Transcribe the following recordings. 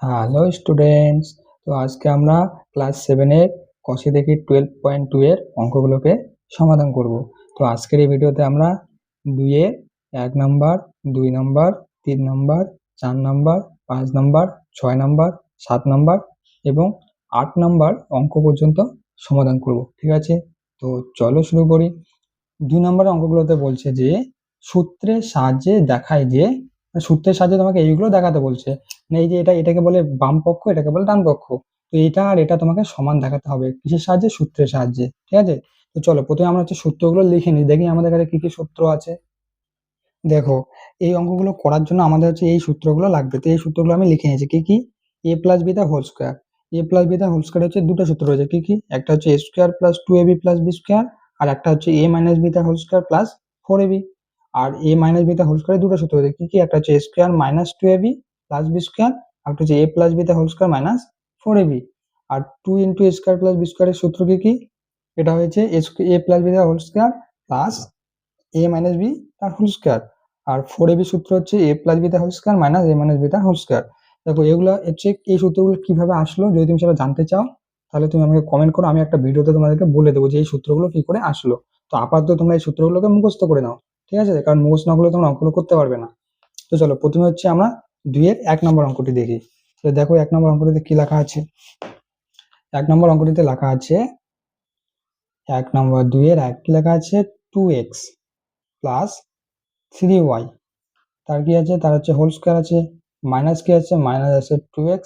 Hello students. তো আজকে আমরা ক্লাস 7-এর কষে দেখি 12.2 এর অঙ্কগুলোকে সমাধান করব। তো আজকের এই ভিডিওতে আমরা 2-এর 1 নম্বর, 2 নম্বর, 3 নম্বর, 4 নম্বর, 5 নম্বর, 6 নম্বর, 7 নম্বর এবং 8 নম্বর অঙ্ক পর্যন্ত সমাধান করব। ঠিক আছে, তো চলো শুরু করি। 2 নম্বরের অঙ্কগুলোতে বলছে যে সূত্রের সাহায্যে দেখায় যে, সূত্রের সাহায্যে তোমাকে এইগুলো দেখাতে বলছে, মানে এই যে এটাকে বলে বাম পক্ষ, এটাকে বলে ডান পক্ষ। তো এটা আর এটা তোমাকে সমান দেখাতে হবে কিসের সাহায্যে? সূত্রের সাহায্যে। ঠিক আছে, তো চলো প্রথমে আমরা হচ্ছে সূত্রগুলো লিখে নিই, দেখি আমাদের কাছে কি কি সূত্র আছে। দেখো, এই অঙ্কগুলো করার জন্য আমাদের হচ্ছে এই সূত্রগুলো লাগবে। তো এই সূত্রগুলো আমি লিখে নিয়েছি। কি কি? A plus B the whole square. A plus B the whole square হচ্ছে দুটো সূত্র রয়েছে। কি কি? একটা হচ্ছে A square plus 2ab plus B square, আর একটা হচ্ছে A minus B the whole square plus 4ab। আর A minus B the whole স্কোয়ারের দুটো সূত্র রয়েছে। কি কি? একটা হচ্ছে A square minus 2ab plus B square, আর একটা হচ্ছে A plus B the whole square minus 4ab। আর 2 into A square plus B স্কোয়ারের সূত্র কি কি? এটা হয়েছে A plus B the whole square plus A minus B তার হোল স্কোয়ার। আর 4ab সূত্র হচ্ছে এ প্লাস বি তার whole square minus A minus B তার হোল স্কোয়ার। দেখো এগুলো হচ্ছে, এই সূত্রগুলো কিভাবে আসলো যদি তুমি সেটা জানতে চাও তাহলে তুমি আমাকে কমেন্ট করো, আমি একটা ভিডিওতে তোমাদেরকে বলে দেবো যে এই সূত্রগুলো কি করে আসলো। তো আপাতত তোমরা এই সূত্রগুলোকে মুখস্থ করে নাও। ঠিক আছে, কারণ মুখস্থ না করলে তোমরা অঙ্কগুলো করতে পারবে না। তো চলো প্রথমে হচ্ছে আমরা 2-এর 1 নম্বর অঙ্কটি দেখি। তো দেখো 1 নম্বর অঙ্কটিতে কি লেখা আছে। 1 নম্বর অঙ্কটিতে লেখা আছে 1 নম্বর 2-এর 1 কি লেখা আছে? 2x প্লাস 3y, তার কি আছে? তার হচ্ছে হোল স্কোয়ার আছে, মাইনাস কি আছে? মাইনাস আছে 2x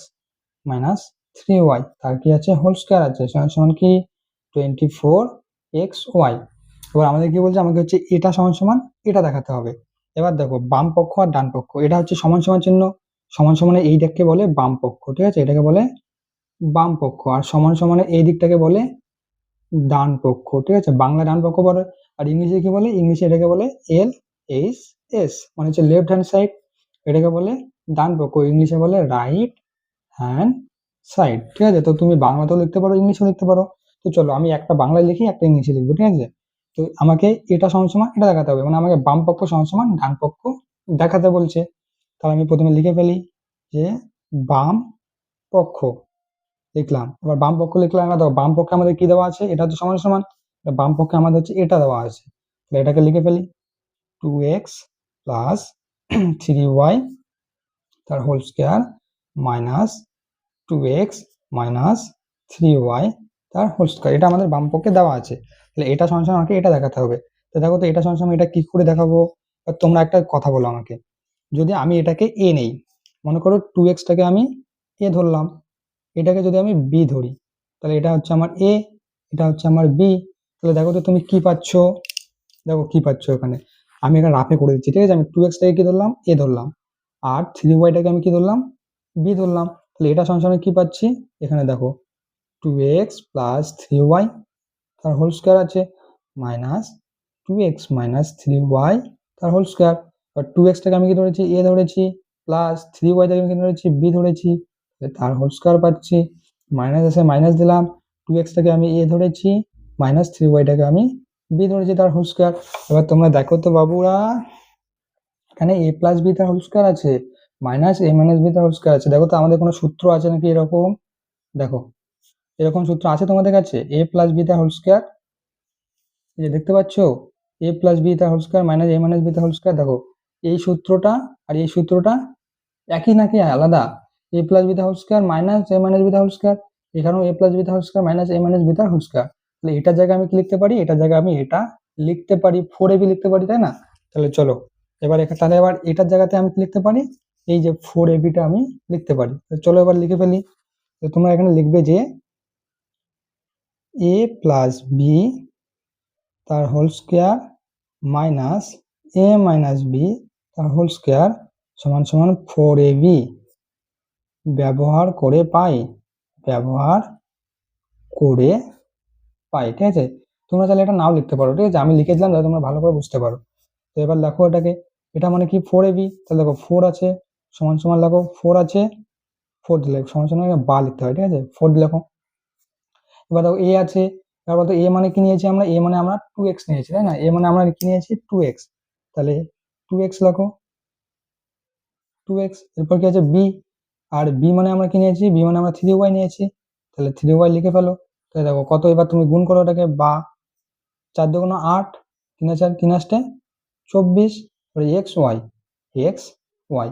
মাইনাস 3y, তার কি আছে? হোল স্কোয়ার আছে, সমান সমান কি? 24xy। এবার আমাদের কি বলছে? আমাকে হচ্ছে এটা সমান সমান এটা দেখাতে হবে। এবার দেখো বাম পক্ষ আর ডান পক্ষ, এটা হচ্ছে সমান সমান চিহ্ন। সমান সমানে এই দিককে বলে বাম পক্ষ। ঠিক আছে, এটাকে বলে বাম পক্ষ। আর সমান সমানে এই দিকটাকে বলে ডান পক্ষ। ঠিক আছে, বাংলা ডান পক্ষ বলে। আর ইংলিশে কি বলে? ইংলিশে এটাকে বলে LHS, মানে হচ্ছে লেফট হ্যান্ড সাইড। এটাকে বলে ডান পক্ষ, ইংলিশে বলে রাইট হ্যান্ড সাইড। ঠিক আছে, তো তুমি বাংলাতেও লিখতে পারো, ইংলিশেও লিখতে পারো। তো চলো আমি একটা বাংলায় লিখি, একটা ইংলিশে লিখবো। ঠিক আছে, তো আমাকে এটা সমান সমান এটা দেখাতে হবে, মানে আমাকে বাম পক্ষ সমান সমান ডান পক্ষ দেখাতে বলছে। তাহলে আমি প্রথমে লিখে ফেলি যে বাম পক্ষ লিখলাম। এবার বাম পক্ষ লিখলাম। না, দেখো বাম পক্ষে আমাদের কি দেওয়া আছে? এটা হচ্ছে সমান সমান, বাম পক্ষে আমাদের হচ্ছে এটা দেওয়া আছে। তাহলে এটাকে লিখে ফেলি 2x প্লাস 3y তার whole square minus 2x minus 3y তার হোল স্কোয়ার। এটা আমাদের বাম পক্ষে দেওয়া আছে। তাহলে এটা সমান সমান আমাকে এটা দেখাতে হবে। তো দেখো, তো এটা সমান সমান এটা কি করে দেখাবো? তোমরা একটা কথা বলো আমাকে, যদি আমি এটাকে a নেই, মনে করো 2x টাকে আমি a ধরলাম, এটাকে যদি আমি b ধরি, তাহলে এটা হচ্ছে আমার a, এটা হচ্ছে আমার b। তাহলে দেখো তো তুমি কি পাচ্ছ? দেখো কি পাচ্ছ এখানে, আমি এখানে রাফে করে দিচ্ছি। ঠিক আছে, আমি 2x টাকে কি ধরলাম? a ধরলাম, আর 3y টাকে আমি কি ধরলাম? b ধরলাম। তাহলে এটা সমান সমান কি পাচ্ছি? এখানে দেখো 2x প্লাস 3y তার হোল স্কোয়ার আছে মাইনাস 2x মাইনাস 3y তার হোল স্কোয়ার। আর 2x টাকে আমি কি ধরেছি? a ধরেছি, প্লাস 3y টাকে আমি কি ধরেছি? b ধরেছি, তার হোল স্কোয়ার পাচ্ছি। মাইনাস আছে, মাইনাস দিলাম। 2x টাকে আমি a ধরেছি, মাইনাস 3y টাকে আমি b ধরেছি, তার হোল স্কোয়ার। এবার তোমরা দেখো তো বাবুরা, এখানে a প্লাস বি তার হোল স্কোয়ার আছে, মাইনাস a মাইনাস বি তার হোল স্কোয়ার আছে। দেখো তো আমাদের কোনো সূত্র আছে নাকি এরকম? দেখো এরকম সূত্র আছে তোমাদের কাছে? a প্লাস বি তার হোল স্কোয়ার, এই যে দেখতে পাচ্ছ, a প্লাস বি তার whole square minus a minus B তার হোল স্কোয়ার। দেখো এই সূত্রটা আর এই সূত্রটা একই নাকি আলাদা? a প্লাস বি তার whole square minus a minus B তার হোল স্কোয়ার, এখানেও a প্লাস বি তার whole square minus a minus B তার হোল স্কোয়ার। তাহলে এটার জায়গায় আমি কি লিখতে পারি? এটার জায়গায় আমি এটা লিখতে পারি, 4ab লিখতে পারি, তাই না? তাহলে চলো এবার তাহলে এবার এটার জায়গাতে আমি কি লিখতে পারি? এই যে 4ab টা আমি লিখতে পারি। চলো এবার লিখে ফেলি। তো তোমরা এখানে লিখবে যে a প্লাস বি তার whole square minus a minus B তার হোল স্কোয়ার সমান সমান 4ab ব্যবহার করে পাই, ব্যবহার করে পাই। ঠিক আছে, তোমরা তাহলে এটা নাও লিখতে পারো। ঠিক আছে, আমি লিখে দিলাম যাতে তোমরা ভালো করে বুঝতে পারো। তো এবার দেখো এটাকে, এটা মানে কি 4ab, তাহলে দেখো 4 আছে, সমান সমান দেখো 4 আছে, 4 দিলে সমান সমান বা লিখতে হয়। ঠিক আছে, 4 দিলে দেখো। এবার দেখো a আছে, এবার বলতো a মানে কি নিয়েছি আমরা? a মানে আমরা 2x নিয়েছি, তাই না? a মানে আমরা কি নিয়েছি? 2x। তাহলে 2x লেখো, 2x। এরপর কি আছে? b, আর বি মানে আমরা কি নিয়েছি, বি মানে আমরা 3y নিয়েছি, তাহলে 3y লিখে ফেলো। তাহলে দেখো কত, এবার তুমি গুণ করো ওটাকে, বা 4 দুগুণ 8, 3 4 3 8 24, এক্স ওয়াই, এক্স ওয়াই।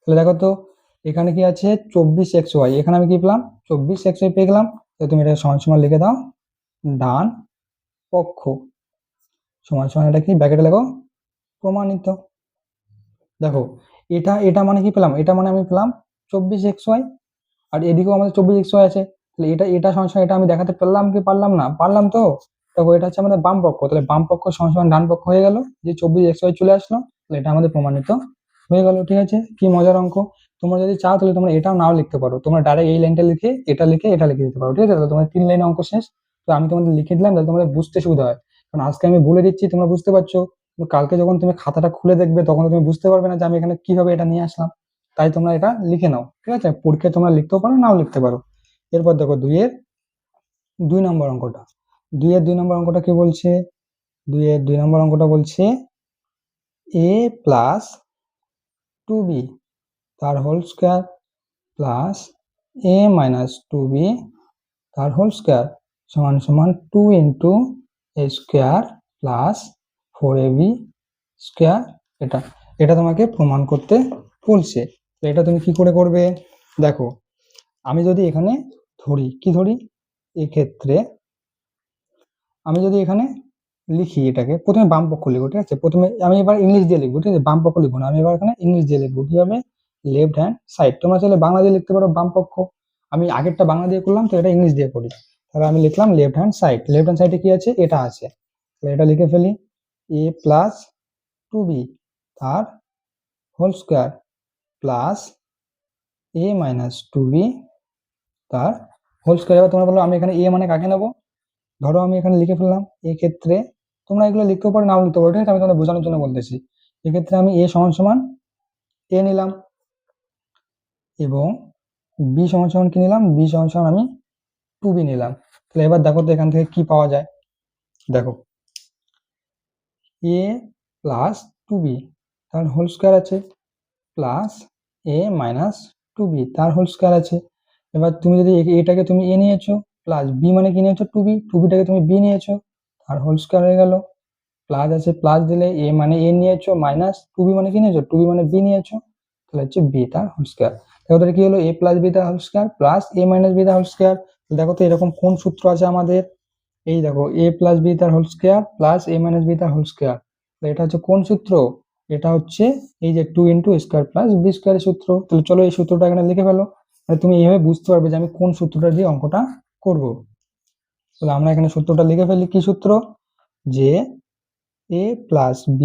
তাহলে দেখো তো এখানে কি আছে 24xy, এখানে আমি কি পেলাম 24xy পেয়ে গেলাম। তাহলে তুমি এটা সমান সমান লিখে দাও, ডান পক্ষ সমান সমান, এটা কি ব্র্যাকেটে লেখো প্রমাণিত। দেখো এটা এটা মানে কি পেলাম, এটা মানে আমি পেলাম 24xy, আর এদিকেও আমাদের 24xy আছে, তাহলে এটা এটা সমান সমান এটা আমি দেখাতে পারলাম কি পারলাম না, পারলাম তো। দেখো এটা হচ্ছে আমাদের বাম পক্ষ, তাহলে বাম পক্ষ সমান সমান ডান পক্ষ হয়ে গেল, যে 24xy চলে আসলো, তাহলে এটা আমাদের প্রমাণিত হয়ে গেল। ঠিক আছে, কি মজার অঙ্ক। তোমরা যদি চাও তাহলে তোমরা এটাও নাও লিখতে পারো, তোমরা ডাইরেক্ট এই লাইনটা লিখে এটা লিখে এটা লিখে দিতে পারো। ঠিক আছে, তাহলে তোমার 3 লাইন অঙ্ক শেষ। তো আমি তোমাদের লিখে দিলাম তাহলে তোমাদের বুঝতে সুবিধা হয়, কারণ আজকে আমি বলে দিচ্ছি তোমরা বুঝতে পারছো, কিন্তু কালকে যখন তুমি খাতাটা খুলে দেখবে তখন তুমি বুঝতে পারবে না যে আমি এখানে কিভাবে এটা নিয়ে আসলাম। তাই তোমরা এটা লিখে নাও। ঠিক আছে, পরীক্ষায় তোমরা লিখতেও পারো, নাও লিখতে পারো। এরপর দেখো 2-এর 2 নম্বর অঙ্কটা, 2-এর 2 নম্বর অঙ্কটা কি বলছে, 2-এর 2 নম্বর অঙ্কটা বলছে a প্লাস 2b তার whole square plus a minus 2b তার হোল স্কয়ার সমান সমান 2 into a square plus 4ab square. এটা এটা তোমাকে প্রমাণ করতে বলছে। তো এটা তুমি কি করে করবে, দেখো আমি যদি এখানে ধরি, কি ধরি, এক্ষেত্রে আমি যদি এখানে লিখি, এটাকে প্রথমে বাম পক্ষ লিখবো। ঠিক আছে, প্রথমে আমি এবার ইংলিশ দিয়ে লিখবো। ঠিক আছে, বাম পক্ষ লিখবো না, আমি এবার এখানে ইংলিশ দিয়ে লিখবো। কি হবে, লেফট হ্যান্ড সাইড। তোমরা চাইলে বাংলা দিয়ে লিখতে পারো বাম পক্ষ, আমি আগেরটা বাংলা দিয়ে করলাম তো এটা ইংলিশ দিয়ে করি। তাহলে আমি লিখলাম left hand side. Left hand সাইডে কি আছে, এটা আছে, তাহলে এটা লিখে ফেলি, a প্লাস 2b তার whole square plus a minus 2b তার হোল স্কয়ার। এবার তোমরা বলো আমি এখানে a মানে কাকে নেবো, ধরো আমি এখানে লিখে ফেললাম, এক্ষেত্রে তোমরা এগুলো লিখতেও পারো নাও লিখতে পারো। ঠিক আছে, আমি তোমাদের বোঝানোর জন্য বলতেছি। এক্ষেত্রে আমি a সমান সমান a নিলাম, এবং b সমান সমান কি নিলাম, b সমান সমান আমি 2b নিলাম। তাহলে এবার দেখো তো এখান থেকে কি পাওয়া যায়, দেখো a প্লাস 2b তার হোল স্কয়ার আছে, প্লাস a মাইনাস 2b তার হোল স্কয়ার আছে। এবার তুমি যদি এটাকে তুমি a নিয়েছো, প্লাস b মানে কি নিয়েছো 2b, 2bটাকে তুমি b নিয়েছো, তার হোল স্কয়ার হয়ে গেল, প্লাস আছে, প্লাস দিলে a মানে a নিয়েছো, মাইনাস 2b মানে কি নিয়েছো 2b মানে b নিয়েছো, তাহলে হচ্ছে b তার হোল স্কয়ার। তাহলে কি হলো, a প্লাস b তার whole square plus a minus b তার হোল স্কয়ার। দেখো তো এরকম কোন সূত্র আছে আমাদের, এই দেখো a প্লাস b তার whole square plus a minus b তার হোল স্কয়ার। এটা হচ্ছে কোন সূত্র, এটা হচ্ছে এই যে 2 ইন্টু স্কয়ার প্লাস বি স্কয়ারের সূত্র। তাহলে চলো এই সূত্রটা এখানে লিখে ফেলো, মানে তুমি এইভাবে বুঝতে পারবে যে আমি কোন সূত্রটা দিয়ে অঙ্কটা করব। তাহলে আমরা এখানে সূত্রটা লিখে ফেলি, কি সূত্র, যে a প্লাস b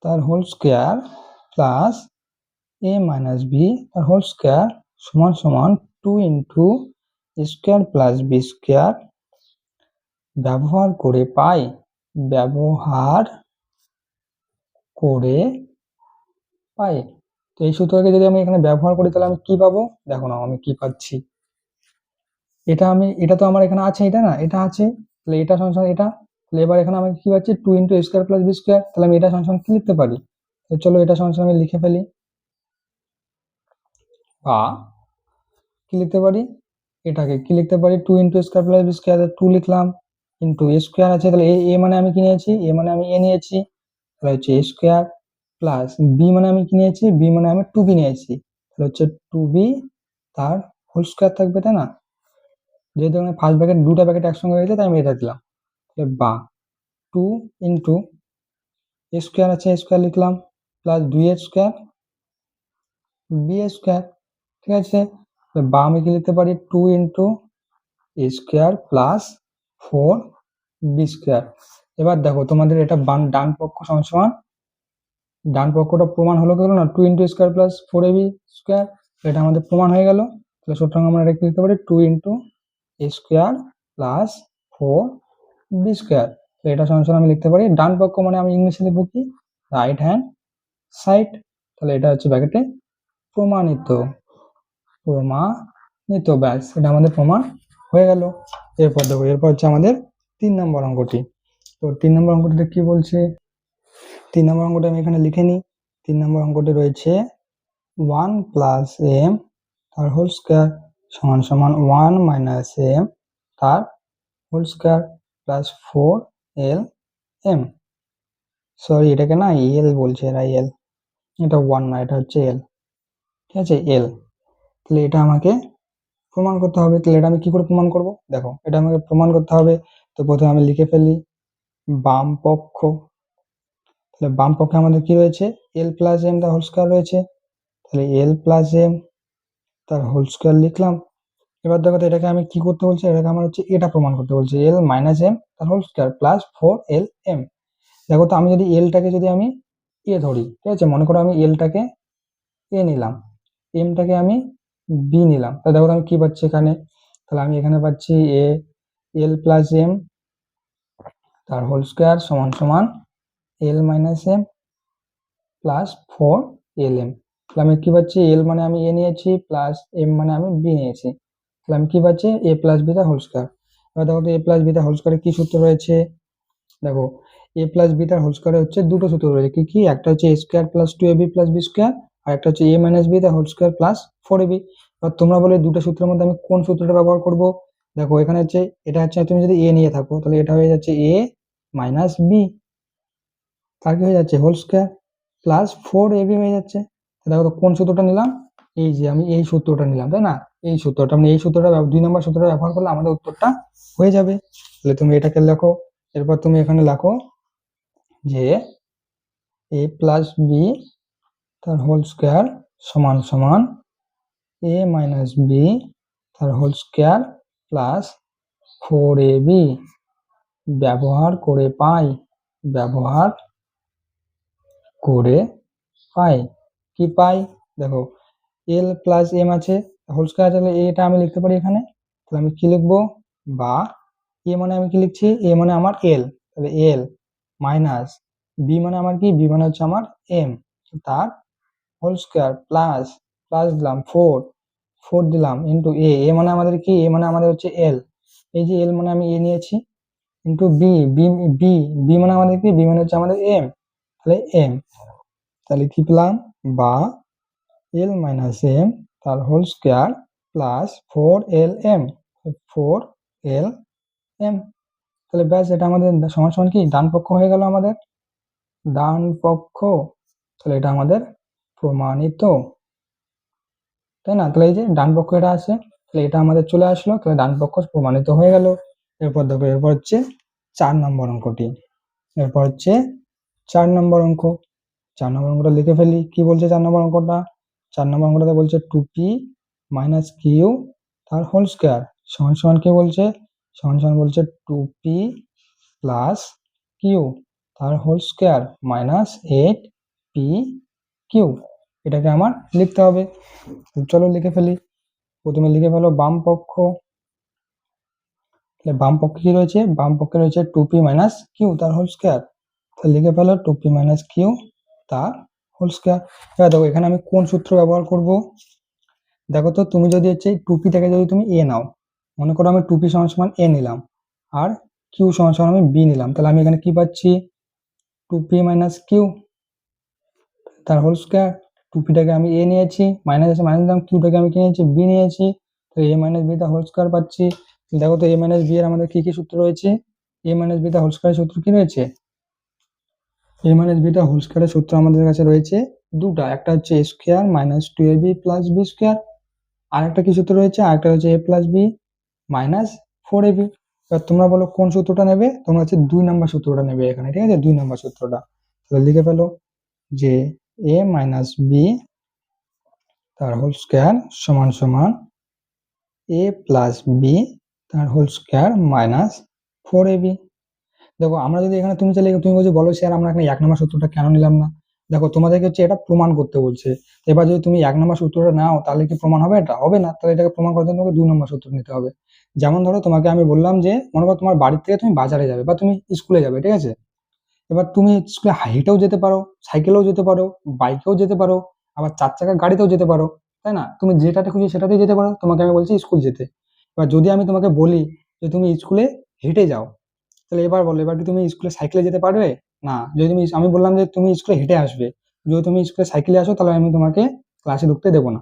তার whole square plus a minus b তার হোল স্কয়ার সমান সমান 2 into square plus b square ব্যবহার করে পাই, ব্যবহার করে পাই। তো এই সূত্রটাকে যদি আমি এখানে ব্যবহার করি তাহলে আমি কি পাবো, দেখো না আমি কি পাচ্ছি, এটা তো আমার এখানে আছে, এটা না এটা আছে, তাহলে এটা সমান সমান এটা, তাহলে এবার এখানে আমি কি পাচ্ছি 2 into square plus b square, তাহলে আমি এটা সমান সমান কি লিখতে পারি, তো চলো এটা সমান সমান আমি লিখে ফেলি, বা কি লিখতে পারি, এটাকে কি লিখতে পারি 2 into square plus b square, 2 লিখলাম, ইন্টু এ স্কয়ার আছে, তাহলে এ মানে আমি কি নিয়েছি, এ মানে আমি এ নিয়েছি, তাহলে হচ্ছে এ স্কয়ার প্লাস বি মানে আমি কি নিয়েছি, বি মানে আমি 2b নিয়েছি, তাহলে হচ্ছে 2b তার হোল স্কয়ার থাকবে, তাই না, যেহেতু আমি ফার্স্ট ব্র্যাকেট দুটো ব্র্যাকেট একসঙ্গে হয়েছে তাই আমি এটা দিলাম, বা 2 ইন্টু এ স্কয়ার আছে, এ স্কয়ার লিখলাম, plus 2a square b square. ঠিক আছে, বা আমি কি লিখতে পারি 2 into a square plus 4b square. এবার দেখো তোমাদের এটা ডান পক্ষ সমান সমান, ডান পক্ষটা প্রমাণ হলো কি হলো না, 2 into square plus 4ab square, এটা আমাদের প্রমাণ হয়ে গেল। তাহলে সুতরাং আমরা এটা কি লিখতে পারি 2 into a square plus 4b square. এটা সমান সমান আমি লিখতে পারি ডান পক্ষ মানে আমি ইংলিশে লিখবো কি, রাইট হ্যান্ড সাইড। তাহলে এটা হচ্ছে ব্র্যাকেটে প্রমাণিত, প্রমাণিত, ব্যাস এটা আমাদের প্রমাণ হয়ে গেল। এরপর দেখো, এরপর হচ্ছে আমাদের 3 নম্বর অঙ্কটি। তো 3 নম্বর অঙ্কটিতে কি বলছে, 3 নম্বর অঙ্কটা আমি এখানে লিখে নিই। 3 নম্বর অঙ্কটি রয়েছে 1 প্লাস এম তার হোল স্কোয়ার সমান সমান 1 মাইনাস এম তার হোল স্কোয়ার প্লাস 4 এল এম। সরি, এটাকে না এল বলছে এরা, এল, এটা 1 না, এটা হচ্ছে এল, ঠিক আছে, এল। তাহলে এটা আমাকে প্রমাণ করতে হবে। তাহলে এটা আমি কি করে প্রমাণ করব? দেখো, এটা আমাকে প্রমাণ করতে হবে। তো প্রথমে আমি লিখে ফেলি বাম পক্ষ। তাহলে বাম পক্ষে আমাদের কি রয়েছে? এল প্লাস এম তার হোল স্কোয়ার রয়েছে। তাহলে এল প্লাস এম তার হোল স্কোয়ার লিখলাম। এবার দেখো তো এটাকে আমি কি করতে বলছি? এটাকে আমার হচ্ছে এটা প্রমাণ করতে বলছি, এল মাইনাস এম তার হোল স্কোয়ার প্লাস 4 এল এম। দেখো তো আমি যদি এলটাকে যদি আমি এ ধরি, ঠিক আছে, মনে করো আমি এলটাকে এ নিলাম, এমটাকে আমি বি নিলাম, তাহলে দেখো তো আমি কি পাচ্ছি এখানে? তাহলে আমি এখানে পাচ্ছি এ এল প্লাস এম তার হোল স্কোয়ার সমান সমান L minus M plus 4 L M. তাহলে আমি কি পাচ্ছি? এল মানে আমি এ নিয়েছি, প্লাস এম মানে আমি বি নিয়েছি, তাহলে আমি কি পাচ্ছি? এ প্লাস বি তার হোল স্কোয়ার। এবার দেখো তো এ প্লাস বি তার হোল স্কোয়ারে কি সূত্র রয়েছে? দেখো, এ প্লাস বি তার হোল স্কোয়ারে হচ্ছে দুটো সূত্র রয়েছে, কি কি? একটা হচ্ছে A square plus 2ab plus B square, আর একটা হচ্ছে এ মাইনাস বি তার হোল স্কোয়ার প্লাস 4ab। এবার তোমরা বলে দুটো সূত্রের মধ্যে আমি কোন সূত্রটা ব্যবহার করব? দেখো, এখানে হচ্ছে এটা হচ্ছে তুমি যদি এ নিয়ে থাকো তাহলে এটা হয়ে যাচ্ছে এ মাইনাস বি, তার কি হয়ে যাচ্ছে? হোল স্কোয়ার প্লাস 4ab হয়ে যাচ্ছে। দেখো তো কোন সূত্রটা নিলাম? এই যে আমি এই সূত্রটা নিলাম, তাই না? এই সূত্রটা, মানে এই সূত্রটা 2 নম্বর সূত্রটা ব্যবহার করলে আমাদের উত্তরটা হয়ে যাবে। তাহলে তুমি এটাকে লেখো। এরপর তুমি এখানে লেখো যে এ প্লাস বি তার হোল স্কোয়ার সমান সমান এ মাইনাস বি তার হোল স্কোয়ার প্লাস 4ab ব্যবহার করে পাই, ব্যবহার করে পাই। কি পাই? দেখো, এল প্লাস এম আছে, হোল স্কোয়ার, তাহলে এটা আমি লিখতে পারি এখানে। তাহলে আমি কি লিখবো? বা এ মানে আমি কি লিখছি? এ মানে আমার এল, তাহলে এল মাইনাস বি মানে আমার কি? বি মানে হচ্ছে আমার এম, তার হোল স্কোয়ার প্লাস, প্লাস দিলাম 4 দিলাম ইন্টু এ, এ মানে আমাদের কি? এ মানে আমাদের হচ্ছে এল, এই যে এল মানে আমি এ নিয়েছি, into b, b b b মানে আমাদের কি? বি মানে হচ্ছে আমাদের এম, তাহলে এম। তাহলে কি পেলাম? বা এল মাইনাস এম তার হোল স্কোয়ার প্লাস 4 এল এম, 4 এল এম। তাহলে ব্যাস, এটা আমাদের সমান সমান কি? ডান পক্ষ হয়ে গেল আমাদের, ডান পক্ষ। তাহলে এটা আমাদের প্রমাণিত, তাই না? তাহলে এই যে ডান পক্ষ এটা আছে, তাহলে এটা আমাদের চলে আসলো, তাহলে ডান পক্ষ প্রমাণিত হয়ে গেল। এরপর দেখো, এরপর হচ্ছে 4 নম্বর অঙ্কটি। এরপর হচ্ছে 4 নম্বর অঙ্ক। 4 নম্বর অঙ্কটা লিখে ফেলি। কি বলছে 4 নম্বর অঙ্কটা? 4 নম্বর অঙ্কটাতে বলছে 2p মাইনাস কিউ তার হোল স্কোয়ার সমান সমান কি বলছে? সমান সমান বলছে 2p প্লাস কিউ তার whole square minus 8p q. এটাকে আমার লিখতে হবে। চলো লিখে ফেলি। প্রথমে লিখে ফেলো বাম পক্ষ। তাহলে বাম পক্ষে কি রয়েছে? বাম পক্ষে রয়েছে 2p মাইনাস কিউ তার হোল স্কোয়ার। তাহলে লিখে ফেলো 2p মাইনাস কিউ তার হোল স্কোয়ার। এবার দেখো, এখানে আমি কোন সূত্র ব্যবহার করব? দেখো তো, তুমি যদি হচ্ছে 2p থেকে যদি তুমি এ নাও, মনে করো আমি 2p সমান সমান এ নিলাম, আর কিউ সমান সমান আমি বি নিলাম, তাহলে আমি এখানে কি পাচ্ছি? 2p মাইনাস কিউ তার হোল স্কোয়ার। 2pটাকে আমি এ নিয়েছি, মাইনাস আছে মাইনাস দিলাম, কিউটাকে আমি কি নিয়েছি? বি নিয়েছি, তো এ মাইনাস বি তার হোল স্কোয়ার পাচ্ছি। দেখো তো, এ মাইনাস বি এর আমাদের কি কি সূত্র রয়েছে? এ মাইনাস বি তার হোল স্কোয়ারের সূত্র কি রয়েছে? এ মাইনাস বি তার হোল স্কোয়ারের সূত্র আমাদের কাছে রয়েছে দুটা, একটা হচ্ছে A square minus 2ab plus B square, আর একটা কি সূত্র রয়েছে? আরেকটা হচ্ছে A plus B minus 4ab। এবার তোমরা বলো কোন সূত্রটা নেবে? তোমরা হচ্ছে 2 নম্বর সূত্রটা নেবে এখানে, ঠিক আছে, 2 নম্বর সূত্রটা। তাহলে লিখে ফেলো যে এ মাইনাস বি তার হোল স্কোয়ার সমান সমান এ প্লাস বি তার হোল স্কোয়ার মাইনাস 4ab। দেখো, আমরা যদি এখানে, তুমি চাইলে তুমি বলছো বলো স্যার আমরা এখানে 1 নম্বর সূত্রটা কেন নিলাম না? দেখো, তোমাদেরকে হচ্ছে এটা প্রমাণ করতে বলছে। এবার যদি তুমি 1 নম্বর সূত্রটা নাও তাহলে কি প্রমাণ হবে? এটা হবে না। তাহলে এটাকে প্রমাণ করার জন্য তোমাকে 2 নম্বর সূত্র নিতে হবে। যেমন ধরো, তোমাকে আমি বললাম যে মনে করো তোমার বাড়ির থেকে তুমি বাজারে যাবে বা তুমি স্কুলে যাবে, ঠিক আছে? এবার তুমি স্কুলে হেঁটেও যেতে পারো, সাইকেলেও যেতে পারো, বাইকেও যেতে পারো, আবার 4 চাকার গাড়িতেও যেতে পারো, তাই না? তুমি যেটাতে খুশি সেটাতেই যেতে পারো। তোমাকে আমি বলছি স্কুল যেতে। এবার যদি আমি তোমাকে বলি যে তুমি স্কুলে হেঁটে যাও, তাহলে এবার বলো, এবার কি তুমি স্কুলে সাইকেলে যেতে পারবে? না। যদি আমি বললাম যে তুমি স্কুলে হেঁটে আসবে, যদি তুমি স্কুলে সাইকেলে আসো, তাহলে আমি তোমাকে ক্লাসে ঢুকতে দেবো না।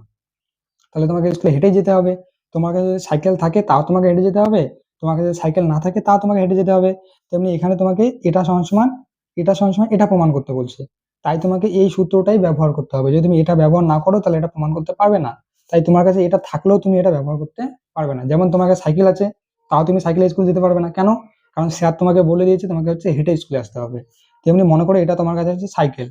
তাহলে তোমাকে স্কুলে হেঁটেই যেতে হবে। তোমার কাছে যদি সাইকেল থাকে তাও তোমাকে হেঁটে যেতে হবে, তোমার কাছে যদি সাইকেল না থাকে তাও তোমাকে হেঁটে যেতে হবে। তেমনি এখানে তোমাকে এটা সমান সমান এটা প্রমাণ করতে বলছে, তাই তোমাকে এই সূত্রটাই ব্যবহার করতে হবে। যদি তুমি এটা ব্যবহার না করো তাহলে এটা প্রমাণ করতে পারবে না। তাই তোমার কাছে এটা থাকলেও তুমি এটা ব্যবহার করতে পারবে না। যেমন তোমার কাছে সাইকেল আছে, তাও তুমি সাইকেলে স্কুল যেতে পারবে না। কেন? কারণ স্যার তোমাকে বলে দিয়েছে তোমাকে হচ্ছে হেঁটে স্কুলে আসতে হবে। তেমনি মনে করো এটা তোমার কাছে হচ্ছে সাইকেল,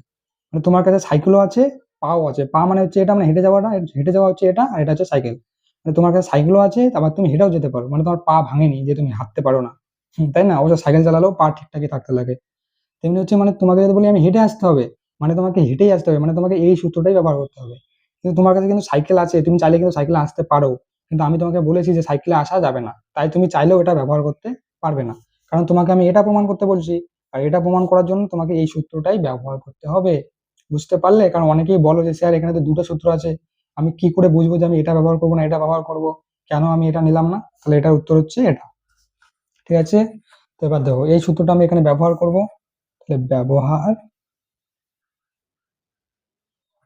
মানে তোমার কাছে সাইকেলও আছে, পাও আছে। পা মানে হচ্ছে এটা, মানে হেঁটে যাওয়াটা, হেঁটে যাওয়া হচ্ছে এটা, আর এটা হচ্ছে সাইকেল। মানে তোমার কাছে সাইকেলও আছে, আবার তুমি হেঁটেও যেতে পারো, মানে তোমার পা ভাঙেনি যে তুমি হাঁটতে পারো না। তাই না? অবশ্য সাইকেল চালালেও পা ঠিকঠাকই থাকতে লাগে। তেমনি হচ্ছে মানে তোমাকে যদি বলি আমি হেঁটে আসতে হবে, মানে তোমাকে হেঁটেই আসতে হবে, মানে তোমাকে এই সূত্রটাই ব্যবহার করতে হবে। কিন্তু তোমার কাছে কিন্তু সাইকেল আছে, তুমি চাইলে কিন্তু সাইকেলে আসতে পারো, কিন্তু আমি তোমাকে বলেছি যে সাইকেলে আসা যাবে না, তাই তুমি চাইলেও এটা ব্যবহার করতে পারবে না। কারণ তোমাকে আমি এটা প্রমাণ করতে বলছি, আর এটা প্রমাণ করার জন্য তোমাকে এই সূত্রটাই ব্যবহার করতে হবে। বুঝতে পারলে? কারণ অনেকেই বলো যে স্যার এখানে তো দুটো সূত্র আছে, আমি কি করে বুঝবো যে আমি এটা ব্যবহার করবো না এটা ব্যবহার করবো, কেন আমি এটা নিলাম না? তাহলে এটার উত্তর হচ্ছে এটা। ঠিক আছে? তো এবার দেখো এই সূত্রটা আমি এখানে ব্যবহার করব। তাহলে ব্যবহার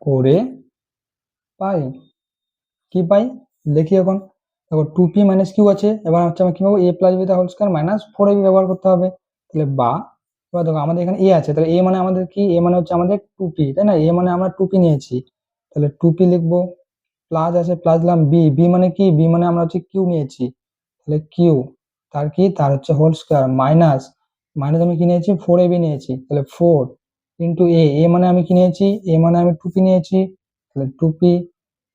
করে পাই, কি পাই দেখি এখন। দেখো 2p মাইনাস কিউ আছে, এবার হচ্ছে আমি কি পাবো, a plus b whole square minus 4ab ব্যবহার করতে হবে। তাহলে বা, এবার দেখো আমাদের এখানে a আছে, তাহলে a মানে আমাদের কি, a মানে হচ্ছে আমাদের 2p, তাই না? a মানে আমরা 2p নিয়েছি, তাহলে 2p লিখবো। প্লাস আছে, প্লাস দিলাম b, b মানে কি, b মানে আমরা হচ্ছে কিউ নিয়েছি, তাহলে কিউ, তার কি, তার হচ্ছে হোল স্কয়ার মাইনাস, মাইনাস আমি কি নিয়েছি, 4ab নিয়েছি, তাহলে 4 ইন্টু a মানে আমি কি নিয়েছি, a মানে আমি 2p নিয়েছি, তাহলে 2p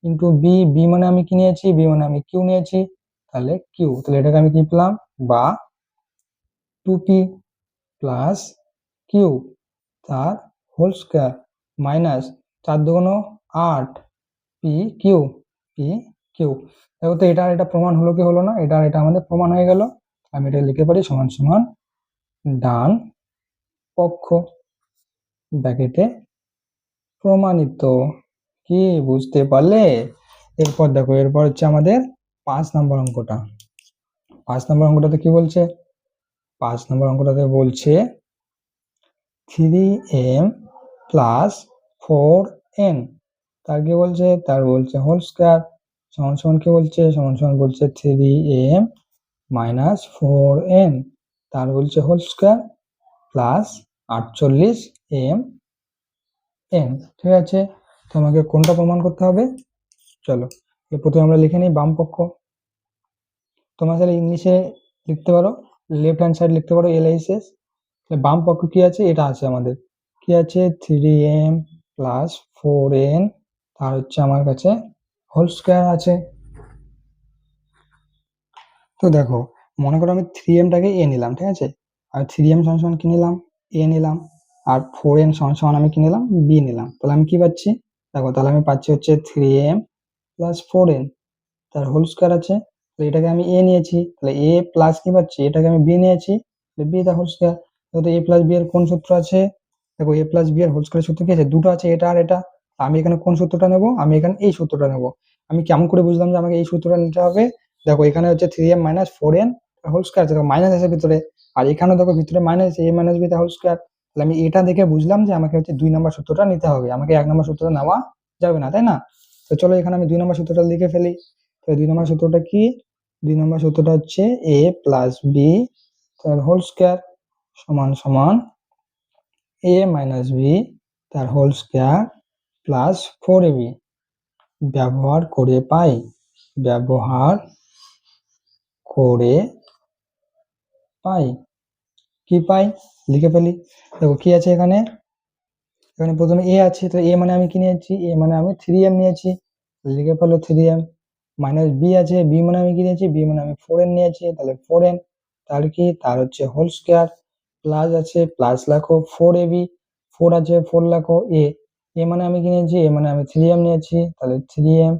ইন্টু বি, বি মানে আমি কি নিয়েছি, বি মানে আমি কিউ নিয়েছি, তাহলে কিউ। তাহলে এটাকে আমি কি পেলাম, বা 2p প্লাস কিউ তার whole square minus 4 2 8 p q, p q. দেখো তো এটা আর এটা প্রমাণ হলো কি হলো না? এটা আর এটা আমাদের প্রমাণ হয়ে গেল। আমি এটা লিখে পারি সমান সমান ডান পক্ষ ব্র্যাকেটে প্রমাণিত। কি বুঝতে পারলে? এরপর দেখো, এরপর হচ্ছে আমাদের 5 নম্বর অঙ্কটা। 5 নম্বর অঙ্কটাতে কি বলছে? 5 নম্বর অঙ্কটাতে বলছে 3m প্লাস 4n, তার কি বলছে, তার বলছে হোল স্কয়ার সমান সমান কি বলছে, সমান সমান বলছে 3m মাইনাস 4n, তার বলছে whole square plus 48m n। ঠিক আছে? তোমাকে কোনটা প্রমাণ করতে হবে? চলো প্রথমে আমরা লিখে নিই বাম পক্ষ। তোমরা তাহলে ইংলিশে লিখতে পারো, লেফট হ্যান্ড সাইড লিখতে পারো LHS। বাম পক্ষ কি আছে, এটা আছে আমাদের, কি আছে 3m প্লাস 4n, আর হচ্ছে আমার কাছে হোল স্কয়ার আছে। তো দেখো মনে করো আমি 3mটাকে a নিলাম, ঠিক আছে, আর 3m সমান সমান কি নিলাম, a নিলাম, আর 4n সমান সমান আমি কি নিলাম, b নিলাম। তাহলে আমি কি পাচ্ছি, দেখো তাহলে আমি পাচ্ছি হচ্ছে 3m প্লাস 4n, তার হোল স্কয়ার আছে। তো এটাকে আমি a নিয়েছি, তাহলে a প্লাস কি পাচ্ছি, এটাকে আমি b নিয়েছি, b তার হোল স্কয়ার। তো a প্লাস b এর কোন সূত্র আছে, দেখো a প্লাস b এর হোল স্কয়ার সূত্র কি আছে, দুটো আছে, এটা আর এটা। আমি এখানে কোন সূত্রটা নেব, আমি এখানে এই সূত্রটা নেব। আমি কেমন করে বুঝলাম যে আমাকে এই সূত্রটা নিতে হবে? দেখো এখানে হচ্ছে 3m minus 4n whole square আছে, দেখো মাইনাস আছে ভিতরে, আর এখানে দেখো ভিতরে minus a minus b whole square. তাহলে আমি এটা দেখে বুঝলাম যে আমাকে হচ্ছে 2 নম্বর সূত্রটা নিতে হবে, আমাকে 1 নম্বর সূত্রটা নেওয়া যাবে না, তাই না? তো চলো এখানে আমি 2 নম্বর সূত্রটা লিখে ফেলি। তো 2 নম্বর সূত্রটা কি, 2 নম্বর সূত্রটা হচ্ছে a প্লাস b তার হোল স্কয়ার সমান সমান a মাইনাস b তার হোল স্কয়ার প্লাস 4ab ব্যবহার করে পাই, ব্যবহার করে পাই, কি পাই লিখে ফেলি। দেখো কি আছে এখানে, এখানে প্রথমে a আছে, তো a মানে আমি কি নিয়েছি, a মানে আমি 3m নিয়েছি, লিখে ফেলো 3m, মাইনাস b আছে, b মানে আমি কি নিয়েছি, b মানে আমি 4n নিয়েছি, তাহলে 4n, তার কি, তার হচ্ছে হোল স্কয়ার, প্লাস আছে, প্লাস লেখো 4ab, 4 আছে 4 লেখো a, a মানে আমি কি নিয়েছি, a মানে আমি 3m নিয়েছি, তাহলে 3m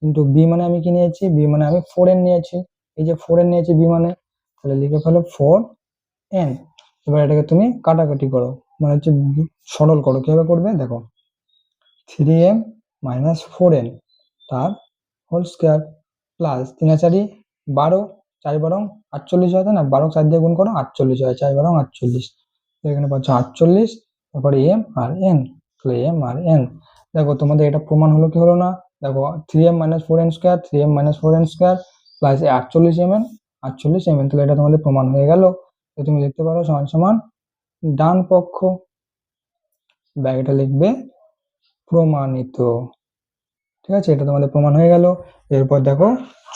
ইন্টু b মানে আমি কি নিয়েছি, b মানে আমি 4n নিয়েছি, এই যে 4n নিয়েছি b মানে, তাহলে লিখে ফেলো 4n। এবার এটাকে তুমি কাটাকাটি করো, মানে হচ্ছে সরল করো। কিভাবে করবে দেখো, 3m মাইনাস 4n তার হোল স্কয়ার প্লাস 3 আর 4 12, 4 12 48 হয়, তাই না? 12 4 দিয়ে গুণ করো 48 হয়, 4 12 48, এখানে পাচ্ছ 48, তারপরে m আর n, তাহলে m আর n, দেখো তোমাদের এটা প্রমাণ হলো কি হলো না? দেখো 3m - 4n square 3m - 4n square plus 48mn 48mn, তাহলে এটা তোমাদের প্রমাণ হয়ে গেল। তো তুমি লিখতে পারো সমান সমান ডান পক্ষ, ব্র্যাকেটে লিখবে প্রমাণিত। ঠিক আছে, এটা তোমাদের প্রমাণ হয়ে গেল। এরপর দেখো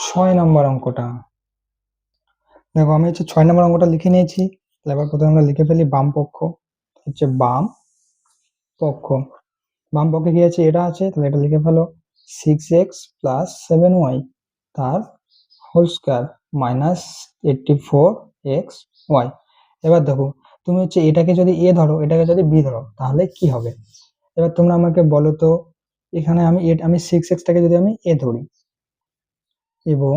6 নম্বর অঙ্কটা। দেখো আমি হচ্ছে 6 নম্বর অঙ্কটা লিখে নিয়েছি। তাহলে এবার প্রথমে আমরা লিখে ফেলি বাম পক্ষ, হচ্ছে বাম পক্ষ। বাম পক্ষে কি আছে? এটা আছে, তাহলে এটা লিখে ফেলো 6x + 7y তার হোল স্কোয়ার মাইনাস 84xy। এবার দেখো তুমি হচ্ছে এটাকে যদি এ ধরো, এটাকে যদি বি ধরো, তাহলে কি হবে? এবার তোমরা আমাকে বলো তো, এখানে আমি 6x টাকে যদি আমি এ ধরি এবং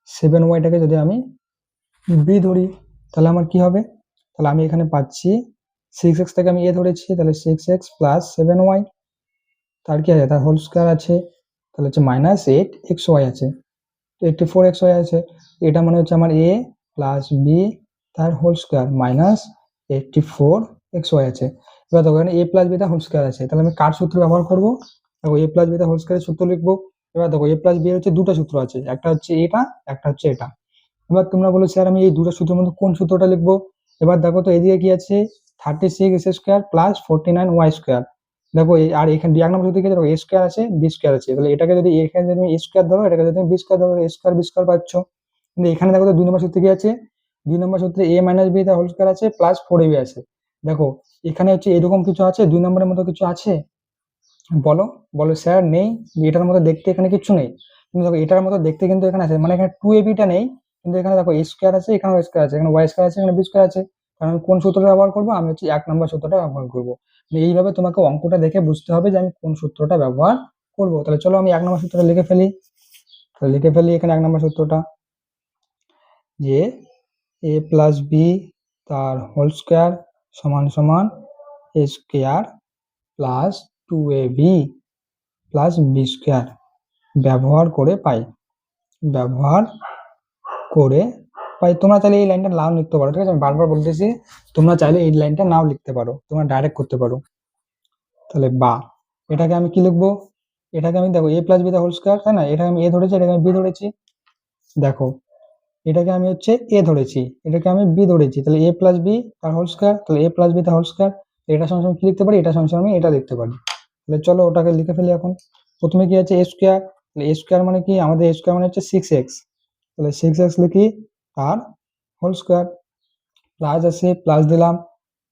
7y টাকে যদি আমি বি ধরি, তাহলে আমার কি হবে? তাহলে আমি এখানে পাচ্ছি 6x টাকে আমি এ ধরেছি, তাহলে 6x + 7y তার কি আছে? তার হোল স্কোয়ার আছে, তাহলে হচ্ছে -8xy আছে, তো 84xy আছে। এটা মানে হচ্ছে আমার a প্লাস বি তার হোল স্কোয়ার -84xy আছে। এবার দেখো এখানে a প্লাস বি তার হোল স্কোয়ার আছে, তাহলে আমি কার সূত্র ব্যবহার করব? দেখো a প্লাস বি তার হোল স্কোয়ারের সূত্র লিখবো। এবার দেখো a প্লাস বি এর হচ্ছে দুটো সূত্র আছে, একটা হচ্ছে এটা, একটা হচ্ছে এটা। এবার তোমরা বলো স্যার আমি এই দুটো সূত্রের মধ্যে কোন সূত্রটা লিখবো? এবার দেখো তো এদিকে কি আছে? 36x² + 49y²। দেখো আর এখানে 2 নম্বর সূত্রে কি আছে? দেখো a স্কয়ার আছে, b স্কয়ার আছে, তাহলে এটাকে যদি এখানে যদি তুমি a স্কয়ার ধরো, এটাকে যদি তুমি b স্কয়ার ধরো, a স্কয়ার b স্কয়ার পাচ্ছ। কিন্তু এখানে দেখো তো 2 নম্বর সূত্রে কি আছে? 2 নম্বর সূত্রে a - b তার হোল স্কয়ার আছে প্লাস 4ab আছে। দেখো এখানে হচ্ছে এরকম কিছু আছে, 2 নম্বরের মতো কিছু আছে? বলো, বলো স্যার নেই, এটার মতো দেখতে এখানে কিছু নেই। কিন্তু দেখো এটার মতো দেখতে কিন্তু এখানে আছে, মানে এখানে 2ab টা নেই, কিন্তু এখানে দেখো a স্কয়ার আছে, এখানে y স্কয়ার আছে, এখানে y স্কয়ার আছে, এখানে b স্কয়ার আছে। কারণ আমি কোন সূত্রটা ব্যবহার করবো? আমি হচ্ছে 1 নম্বর সূত্রটা ব্যবহার করবো। মানে এইভাবে তোমাকে অঙ্কটা দেখে বুঝতে হবে যে আমি কোন সূত্রটা ব্যবহার করবো। তাহলে চলো আমি 1 নম্বর সূত্রটা লিখে ফেলি। তাহলে লিখে ফেলি এখানে 1 নম্বর সূত্রটা, যে a প্লাস বি তার হোল স্কয়ার সমান সমান a square plus 2ab plus b square ব্যবহার করে পাই, ব্যবহার করে পাই। তোমরা চাইলে এই লাইনটা নাও লিখতে পারো, ঠিক আছে? আমি বারবার বলতেছি, তোমরা চাইলে এই লাইনটা নাও লিখতে পারো, তোমরা ডাইরেক্ট করতে পারো। তাহলে বা এটাকে আমি কি লিখবো? এটাকে আমি দেখো a প্লাস বি তার হোল স্কয়ার, তাই না? এটাকে আমি a ধরেছি, এটাকে আমি বি ধরেছি। দেখো এটাকে আমি হচ্ছে এ ধরেছি, এটাকে আমি বি ধরেছি, তাহলে a প্লাস বি তার হোল স্কয়ার, তাহলে a প্লাস বি তার হোল স্কয়ার। এটা সমান কি লিখতে পারি? এটা সমান আমি এটা লিখতে পারি। তাহলে চলো ওটাকে লিখে ফেলি এখন। প্রথমে কি আছে? a স্কয়ার, তাহলে a স্কয়ার মানে কি? আমাদের a স্কয়ার মানে হচ্ছে 6x, তাহলে 6x লিখি তার হোল স্কয়ার, প্লাস আছে, প্লাস দিলাম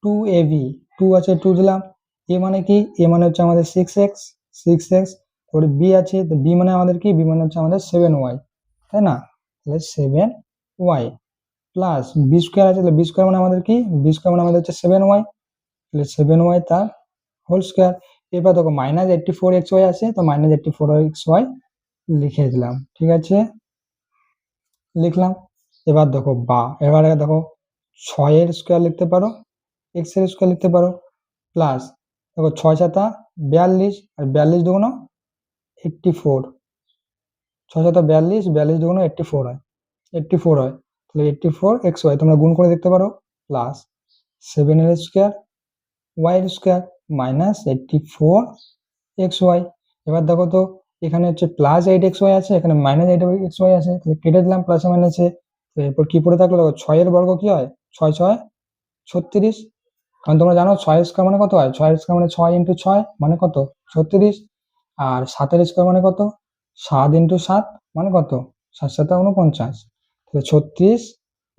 2ab, 2 আছে 2 দিলাম। a মানে কি? a মানে হচ্ছে আমাদের 6x, 6x। তারপরে b আছে, তো b মানে আমাদের কি? b মানে হচ্ছে আমাদের 7y, তাই না? তাহলে 7y প্লাস b স্কয়ার আছে, তাহলে b স্কয়ার মানে আমাদের কি? b স্কয়ার মানে আমাদের হচ্ছে 7y, তাহলে 7y তার হোল স্কয়ার। এবার দেখো -84xy আছে, তো -84xy লিখে দিলাম, ঠিক আছে? লিখলাম। এবার দেখো এবার দেখো 6 এর স্কয়ার লিখতে পারো, x এর স্কয়ার লিখতে পারো, প্লাস দেখো 6 × 7 = 42, আর 42 দুগুণ 84, 6 × 7 = 42, 42 দুগুণ 84 হয়, 84 হয়। তাহলে 84xy তোমরা গুণ করে দেখতে পারো, প্লাস 7 এর স্কয়ার y এর স্কয়ার মাইনাস 84xy। এবার দেখো তো এখানে হচ্ছে প্লাস 8xy আছে, এখানে মাইনাস 8xy আছে, তাহলে কেটে দিলাম প্লাসে মাইনাসে। তো এরপর কি পড়ে থাকলো? দেখো 6 এর বর্গ কি হয়? 6 6 36, কারণ তোমরা জানো 6 স্কয়ার মানে কত হয়? 6 স্কয়ার মানে 6 × 6 মানে কত? 36। আর 7 এর স্কয়ার মানে কত? 7 × 7 মানে কত? 7 7 49, তাহলে 36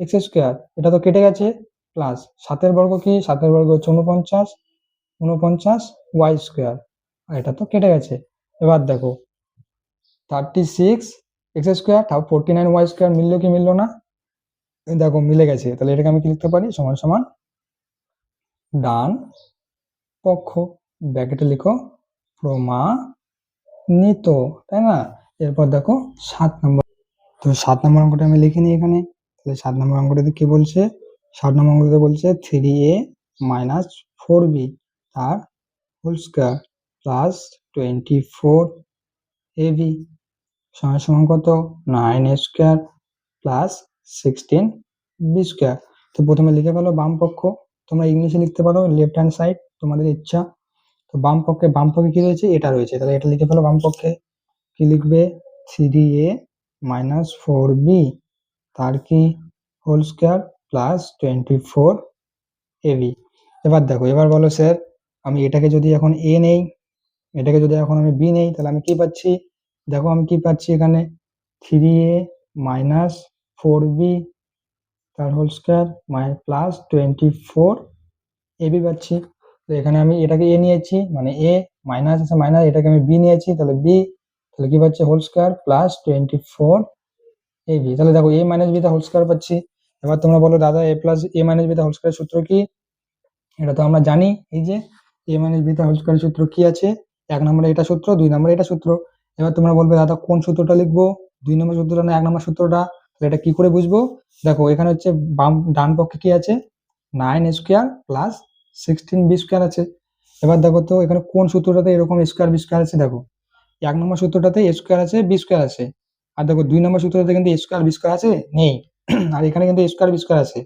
x স্কয়ার, এটা তো কেটে গেছে, প্লাস 7 এর বর্গ কি? 7 এর বর্গ হচ্ছে 49, 49 y স্কয়ার, আর এটা তো কেটে গেছে। এবার দেখো 36 x স্কয়ার তাও 49 y স্কয়ার মিললো কি মিললো না? দেখো মিলে গেছে, তাহলে এটাকে আমি কি লিখতে পারি? সমান সমান ডান পক্ষ, ব্র্যাকেটে লিখো প্রমাণিত, তাই না? এরপর দেখো 7 নম্বর। তো 7 নম্বর অঙ্কটা আমি লিখে নিই এখানে। তাহলে 7 নম্বর অঙ্কটাতে কি বলছে? 7 নম্বর অঙ্কটাতে বলছে 3a - 4b তার হোল স্কয়ার প্লাস 24ab সমান সমান কত? 9a square plus 16b square. তো প্রথমে লিখে ফেলো বাম পক্ষ, তোমরা ইংলিশে লিখতে পারো লেফট হ্যান্ড সাইড, তোমাদের ইচ্ছা। তো বাম পক্ষে কি রয়েছে, এটা রয়েছে, তাহলে এটা লিখে ফেলো। বাম পক্ষে কি লিখবে, 3a মাইনাস 4b তার কি হোল স্কয়ার প্লাস 24ab। এবার দেখো, এবার বলো স্যার আমি এটাকে যদি এখন a নেই, এটাকে যদি এখন আমি b নেই, তাহলে আমি কি পাচ্ছি, দেখো আমি কি পাচ্ছি এখানে 3a মাইনাস 4b তার হোল স্কয়ার প্লাস 24ab পাচ্ছি। তো এখানে আমি এটাকে a নিয়েছি, মানে a মাইনাস আছে মাইনাস, এটাকে আমি b নিয়েছি, তাহলে b, তাহলে কি পাচ্ছি হোল স্কয়ার প্লাস 24ab। তাহলে দেখো a মাইনাস b তা হোল স্কয়ার পাচ্ছি। এবার তোমরা বলো দাদা a plus a minus b তা হোল স্কয়ার সূত্র কি, এটা তো আমরা জানি, এই যে a মাইনাস b তা হোল স্কয়ার সূত্র কি আছে, 1 নম্বরে এটা সূত্র, 2 নম্বরে এটা সূত্র। এবার তোমরা বলবে দাদা কোন সূত্রটা লিখবো, 2 নম্বর সূত্রটা না 1 নম্বর সূত্রটা, তাহলে এটা কি করে বুঝবো, দেখো এখানে হচ্ছে ডান পক্ষে কি আছে 9 স্কয়ার প্লাস 16b স্কয়ার আছে। এবার দেখো তো এখানে কোন সূত্রটাতে এরকম স্কয়ার বি স্কয়ার আছে, দেখো 1 নম্বর সূত্রটাতে a স্কয়ার আছে b স্কয়ার আছে, আর দেখো 2 নম্বর সূত্রটাতে কিন্তু a স্কয়ার b স্কয়ার আছে নেই, আর এখানে কিন্তু a স্কয়ার b স্কয়ার আছে,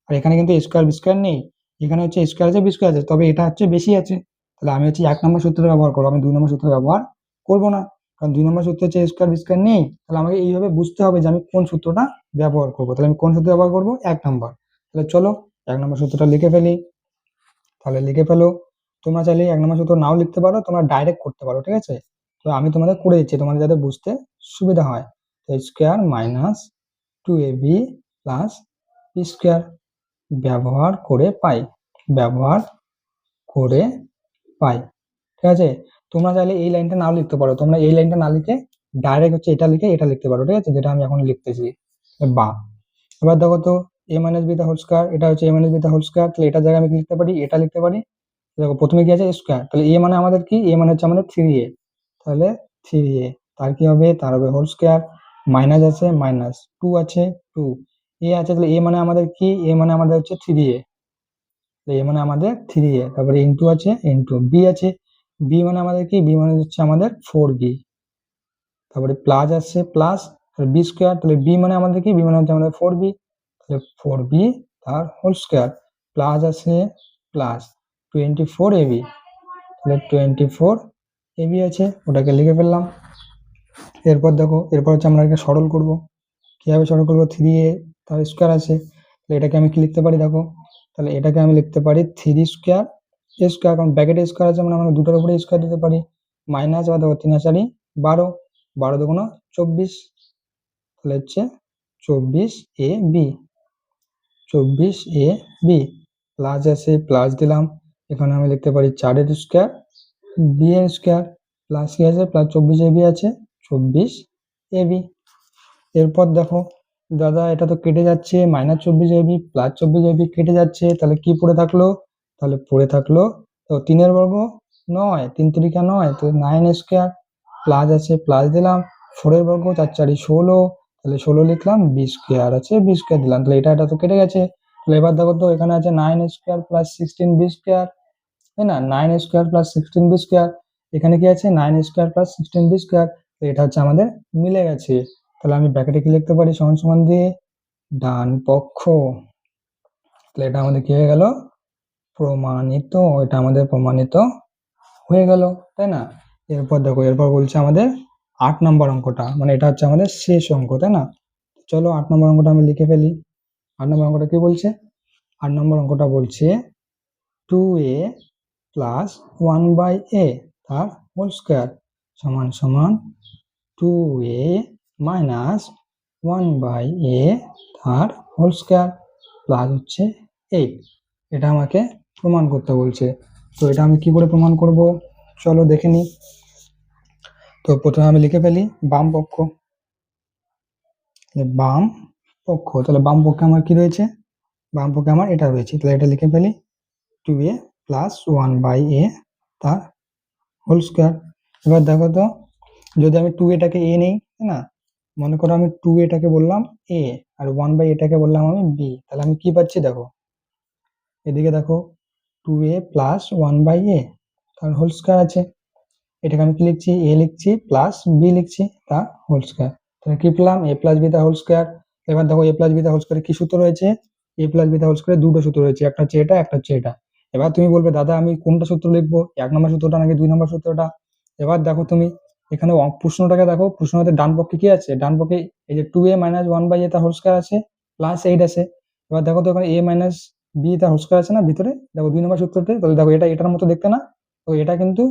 আর এখানে কিন্তু a স্কয়ার b স্কয়ার নেই, এখানে হচ্ছে স্কয়ার আছে বি স্কয়ার আছে, তবে এটা হচ্ছে বেশি আছে। তাহলে আমি হচ্ছে 1 নম্বর সূত্র ব্যবহার করবো, আমি 2 নম্বর সূত্র ব্যবহার করব না, কারণ 2 নম্বর সূত্র হচ্ছে a স্কয়ার বি স্কয়ার নেই। তাহলে আমাকে এইভাবে বুঝতে হবে যে আমি কোন সূত্রটা ব্যবহার করব। তাহলে আমি কোন সূত্র ব্যবহার করব, 1 নম্বর। তাহলে চলো 1 নম্বর সূত্রটা লিখে ফেলি। তাহলে লিখে ফেলো। তোমরা চাইলে 1 নম্বর সূত্র নাও লিখতে পারো, তোমরা ডাইরেক্ট করতে পারো, ঠিক আছে। তো আমি তোমাদের করে দিচ্ছি তোমাদের যাতে বুঝতে সুবিধা হয়। তো square minus 2ab plus b square ব্যবহার করে পাই, ব্যবহার করে পাই, ঠিক আছে। তোমরা চাইলে এই লাইনটা নাও লিখতে পারো, তোমরা এই লাইনটা না লিখে ডাইরেক্ট হচ্ছে এটা লিখে এটা লিখতে পারো, ঠিক আছে, যেটা আমি এখন লিখতেছি বা। এবার দেখো তো a মাইনাস বি তা হোল স্কয়ার, এটা হচ্ছে a মাইনাস বি তা হোল স্কয়ার, তাহলে এটার জায়গায় আমি কি লিখতে পারি, এটা লিখতে পারি। দেখো প্রথমে কি আছে স্কয়ার, তাহলে a মানে আমাদের কি, a মানে হচ্ছে আমাদের 3a, তাহলে 3a তার কি হবে, তার হবে হোল স্কয়ার, মাইনাস আছে মাইনাস 2 আছে 2, a আছে, তাহলে a মানে আমাদের কি, a মানে আমাদের হচ্ছে 3a, এ মানে আমাদের 3a, তারপরে ইনটু আছে ইনটু b আছে, b মানে আমাদের কি, b মানে হচ্ছে আমাদের 4b, তারপরে প্লাস আছে প্লাস b স্কয়ার, তাহলে b মানে আমাদের কি, b মানে হচ্ছে আমাদের 4b, তাহলে 4b তার হোল স্কয়ার, প্লাস আছে প্লাস 24ab, তাহলে 24ab আছে, ওটাকে লিখে ফেললাম। এরপর দেখো, এরপর হচ্ছে আমরা এটাকে সরল করব। কিভাবে সরল করবো, 3a তার স্কয়ার আছে, তাহলে এটাকে আমি কি লিখতে পারি, দেখো তাহলে এটাকে আমি লিখতে পারি 3 স্কয়ার এ স্কয়ার, কারণ ব্র্যাকেটে স্কয়ার আছে মানে আমরা দুটোর উপরে স্কয়ার দিতে পারি, মাইনাস বা দেখো 3 আর 4 12, 12 দুগুণ 24, তাহলে হচ্ছে 24ab, 24ab প্লাস আছে প্লাস দিলাম, এখানে আমি লিখতে পারি 4 এর স্কয়ার b এর স্কয়ার প্লাস কি আছে প্লাস 24ab আছে 24ab। এরপর দেখো দাদা এটা তো কেটে যাচ্ছে, মাইনাস 24ab প্লাস 24ab কেটে যাচ্ছে, তাহলে কি পড়ে থাকলো, তাহলে পড়ে থাকলো তো 3 এর বর্গ 9, 3 3 9, তো 9 স্কয়ার প্লাস আছে প্লাস দিলাম, 4 এর বর্গ 4 4 16, তাহলে 16 লিখলাম, b স্কয়ার আছে b স্কয়ার দিলাম, তাহলে এটা তো কেটে গেছে। তাহলে এবার দেখো তো এখানে আছে 9 স্কয়ার প্লাস 16b স্কয়ার, তাই না, 9 স্কয়ার প্লাস 16b স্কয়ার, এখানে কি আছে 9 স্কয়ার প্লাস 16b স্কয়ার, তো এটা হচ্ছে আমাদের মিলে গেছে। তাহলে আমি ব্র্যাকেটে কি লিখতে পারি, সমান সমান দিয়ে ডান পক্ষ, তাহলে এটা আমাদের কি হয়ে গেল, প্রমাণিত, এটা আমাদের প্রমাণিত হয়ে গেল, তাই না। এরপর দেখো, এরপর বলছে আমাদের 8 নম্বর অঙ্কটা, মানে এটা হচ্ছে আমাদের শেষ অঙ্ক, তাই না। চলো 8 নম্বর অঙ্কটা আমি লিখে ফেলি। 8 নম্বর অঙ্কটা কি বলছে, 8 নম্বর অঙ্কটা বলছে 2a প্লাস 1/a তার হোল স্কয়ার সমান সমান 2a মাইনাস 1/a তার হোল স্কয়ার প্লাস হচ্ছে 8, এটা আমাকে প্রমাণ করতে বলছে। তো এটা আমি কি করে প্রমাণ করব, চলো দেখে নিই। তো প্রথমে আমি লিখে ফেলি বাম পক্ষ, বাম পক্ষ, তাহলে বাম পক্ষে আমার কি রয়েছে, বাম পক্ষে আমার এটা রয়েছে, তাহলে এটা লিখে ফেলি 2a প্লাস 1/a তার হোল স্কয়ার। এবার দেখো তো যদি আমি 2a-টাকে a নেই, তাই না, মনে করো আমি 2a-টাকে বললাম a আর 1/a-টাকে বললাম আমি b, তাহলে আমি কি পাচ্ছি, দেখো এদিকে দেখো 2a প্লাস 1/a তার হোল স্কয়ার আছে, এটাকে আমি কি লিখছি, a লিখছি প্লাস b লিখছি তার হোল স্কয়ার, তাহলে কি পেলাম, a প্লাস b তার হোল স্কয়ার। এবার দেখো a প্লাস b তার হোল স্কয়ারে কি সূত্র রয়েছে, a প্লাস b তার হোল স্কয়ারে দুটো সূত্র রয়েছে, একটা হচ্ছে এটা একটা হচ্ছে এটা, এবার তুমি বলবে দাদা আমি কোনটা সূত্র লিখবো, 1 নম্বর সূত্রটা নাকি 2 নম্বর সূত্রটা? এবার দেখো তুমি এখানে প্রশ্নটাকে দেখো, প্রশ্নতে ডান পক্ষে কি আছে, ডান পক্ষে এই যে 2a মাইনাস 1/a তার হোল স্কয়ার আছে, প্লাস 8 আছে। এবার দেখো তো এখানে a মাইনাস b তার হোল স্কয়ার আছে না ভিতরে, দেখো 2 নম্বর সূত্রতে, তাহলে দেখো এটা এটার মতো দেখতে না, তো এটা কিন্তু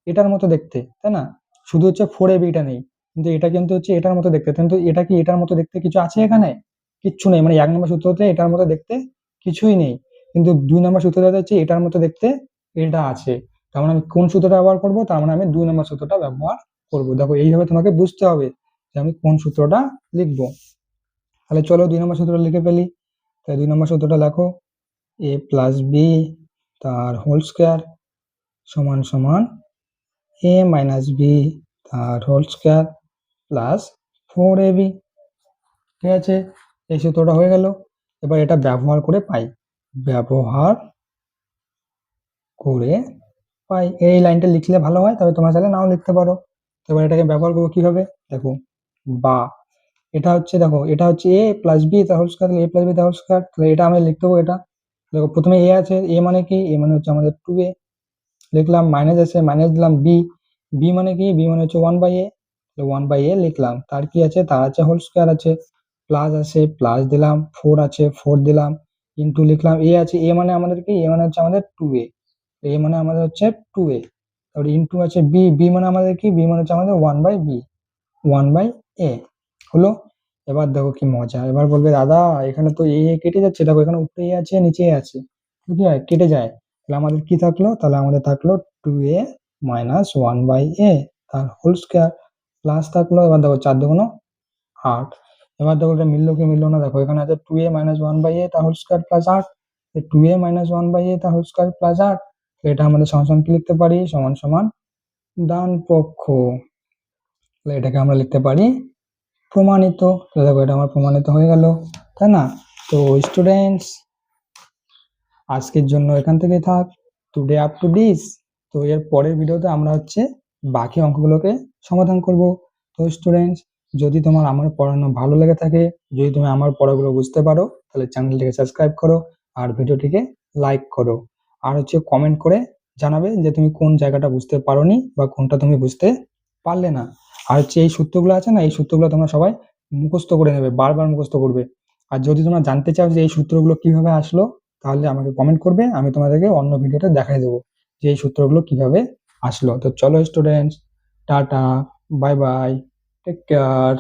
এটার মতো দেখতে, তাই না? শুধু হচ্ছে 4ab টা নেই, কিন্তু এটা কিন্তু হচ্ছে এটার মতো দেখতে, কিন্তু এটা কি এটার মতো দেখতে কিছু আছে এখানে? কিচ্ছু নেই, মানে 1 নম্বর সূত্রতে এটার মতো দেখতে কিছুই নেই, কিন্তু 2 নম্বর সূত্রটা হচ্ছে এটার মতো দেখতে এটা আছে। তার মানে আমি কোন সূত্রটা ব্যবহার করব, তার মানে আমি 2 নম্বর সূত্রটা ব্যবহার করব। দেখো এইভাবে তোমাকে বুঝতে হবে যে আমি কোন সূত্রটা লিখবো। তাহলে চলো 2 নম্বর সূত্রটা লিখে ফেলি। তাহলে 2 নম্বর সূত্রটা লেখো, a প্লাস বি তার হোল স্কয়ার সমান সমান a মাইনাস বি তার হোল স্কয়ার প্লাস 4ab। ঠিক আছে, এই সূত্রটা হয়ে গেল। এবার এটা ব্যবহার করে পাই, ব্যবহার করে পাই, এই লাইনটা লিখলে ভালো হয়, তবে তোমরা চাইলে নাও লিখতে পারো। তো এবার এটাকে ব্যবহার করবো কিভাবে, দেখো বা এটা হচ্ছে, দেখো এটা হচ্ছে a প্লাস বি তার whole square, a plus B তার হোল স্কয়ার, তাহলে এটা আমি লিখতে হবে। এটা দেখো প্রথমে a আছে, a মানে কি, a মানে হচ্ছে আমাদের 2a, লিখলাম, মাইনাস আছে মাইনাস দিলাম, b, b মানে কি, b মানে হচ্ছে 1/a, 1/a লিখলাম, তার কি আছে, তার আছে হোল স্কয়ার আছে, প্লাস আছে প্লাস দিলাম, 4 আছে 4 দিলাম, ইন্টু লিখলাম, a আছে, a মানে আমাদের কি, a মানে হচ্ছে আমাদের 2a, a মানে আমাদের হচ্ছে 2a, তারপরে ইন্টু আছে b, b মানে আমাদের কি, b মানে হচ্ছে আমাদের 1/b, 1/a হলো। এবার দেখো কি মজা, এবার বলবে দাদা এখানে তো এ কেটে যাচ্ছে, দেখো এখানে উপরে এ আছে নিচে এ আছে, তো কি হয়, কেটে যায়। তাহলে আমাদের কি থাকলো, তাহলে আমাদের থাকলো 2a মাইনাস 1/a তার হোল স্কয়ার, প্লাস থাকলো, এবার দেখো 4 দুগুণ 8। এবার দেখো এটা মিললো কি মিললো না, দেখো এখানে আছে 2a মাইনাস 1/a তার whole square plus 8, 2a minus 1/a তার হোল স্কয়ার প্লাস 8, এটা আমাদের সমান সমান কি লিখতে পারি, সমান সমান ডান পক্ষ। তাহলে এটাকে আমরা লিখতে পারি প্রমাণিত। তো দেখো এটা আমার প্রমাণিত হয়ে গেল, তাই না? তো স্টুডেন্টস আজকের জন্য এখান থেকে থাক, টুডে আপ টু দিস। তো এর পরের ভিডিওতে আমরা হচ্ছে বাকি অঙ্কগুলোকে সমাধান করব। তো স্টুডেন্টস যদি তোমার আমার পড়ানো ভালো লেগে থাকে, যদি তুমি আমার পড়াগুলো বুঝতে পারো, তাহলে চ্যানেলটিকে সাবস্ক্রাইব করো আর ভিডিওটিকে লাইক করো, আর হচ্ছে কমেন্ট করে জানাবে যে তুমি কোন জায়গাটা বুঝতে পারোনি বা কোনটা তুমি বুঝতে পারলে না। আর হচ্ছে এই সূত্রগুলো আছে না, এই সূত্রগুলো তোমরা সবাই মুখস্থ করে নেবে, বারবার মুখস্থ করবে। আর যদি তোমরা জানতে চাও যে এই সূত্রগুলো কিভাবে আসলো, তাহলে আমাকে কমেন্ট করবে, আমি তোমাদেরকে অন্য ভিডিওতে দেখাই দেবো যে এই সূত্রগুলো কিভাবে আসলো। তো চলো স্টুডেন্টস, টাটা, বাই বাই, টেক কেয়ার।